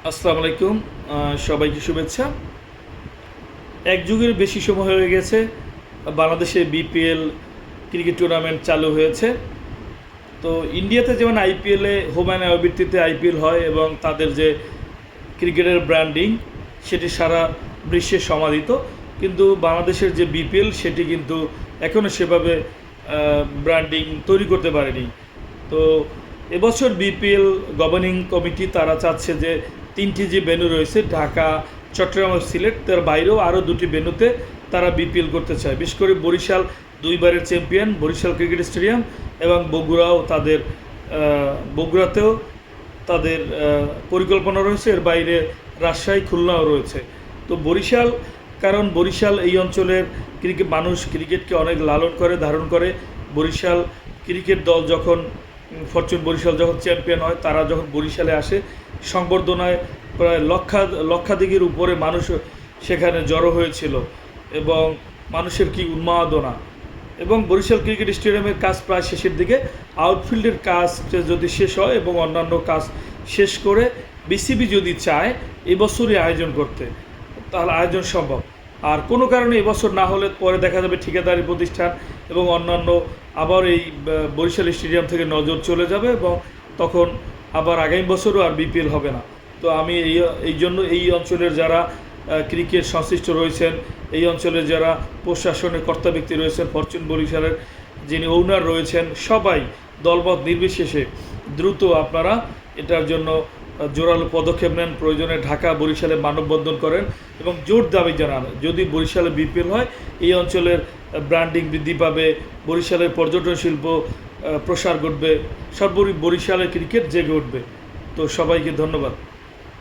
আসসালামু আলাইকুম। সবাইকে শুভেচ্ছা। এক যুগের বেশি সময় হয়ে গেছে বাংলাদেশে বিপিএল ক্রিকেট টুর্নামেন্ট চালু হয়েছে। তো ইন্ডিয়াতে যেমন আইপিএলে হোম অ্যান্ড অ্যাওয়ে ভিত্তিতে আইপিএল হয় এবং তাদের যে ক্রিকেটের ব্র্যান্ডিং সেটি সারা বিশ্বে সমাদিত, কিন্তু বাংলাদেশের যে বিপিএল সেটি কিন্তু এখনও সেভাবে ব্র্যান্ডিং তৈরি করতে পারেনি। তো এবছর বিপিএল গভর্নিং কমিটি তারা চাচ্ছে যে তিনটি যে ভেন্যু রয়েছে ঢাকা, চট্টগ্রাম ও সিলেট, তার বাইরেও আরও দুটি ভেন্যুতে তারা বিপিএল করতে চায়। বিশেষ করে বরিশাল দুইবারের চ্যাম্পিয়ন বরিশাল ক্রিকেট স্টেডিয়াম এবং বগুড়াতেও তাদের পরিকল্পনা রয়েছে। এর বাইরে রাজশাহী, খুলনাও রয়েছে। তো বরিশাল, কারণ বরিশাল এই অঞ্চলের মানুষ ক্রিকেটকে অনেক লালন করে, ধারণ করে। বরিশাল ক্রিকেট দল যখন ফরচুন বরিশাল যখন চ্যাম্পিয়ন হয়, তারা যখন বরিশালে আসে সংবর্ধনায় প্রায় লক্ষাধিকের উপরে মানুষ সেখানে জড়ো হয়েছিল এবং মানুষের কি উন্মাদনা। এবং বরিশাল ক্রিকেট স্টেডিয়ামের কাজ প্রায় শেষের দিকে। আউটফিল্ডের কাজ যদি শেষ হয় এবং অন্যান্য কাজ শেষ করে বিসিবি যদি চায় এবছরই আয়োজন করতে, তাহলে আয়োজন সম্ভব। আর কোনো কারণে এবছর না হলে পরে দেখা যাবে ঠিকাদারি প্রতিষ্ঠান এবং অন্যান্য আবার এই বরিশাল স্টেডিয়াম থেকে নজর চলে যাবে এবং তখন আবার আগামী বছরও আর বিপিএল হবে না। তো আমি এই জন্য এই অঞ্চলের যারা ক্রিকেট সংশ্লিষ্ট রয়েছেন, এই অঞ্চলের যারা প্রশাসনের কর্তা ব্যক্তি রয়েছেন, ফরচুন বরিশালের যিনি ওনার রয়েছেন, সবাই দলমত নির্বিশেষে দ্রুত আপনারা এটার জন্য জোরালো পদক্ষেপ নেন। প্রয়োজনে ঢাকা, বরিশালে মানববন্ধন করেন এবং জোর দাবি জানান যদি বরিশালে বিপিএল হয় এই অঞ্চলের ব্র্যান্ডিং বৃদ্ধি পাবে, বরিশালের পর্যটন শিল্প প্রসার ঘটবে, সর্বোপরি বরিশালের ক্রিকেট জেগে উঠবে। তো সবাইকে ধন্যবাদ।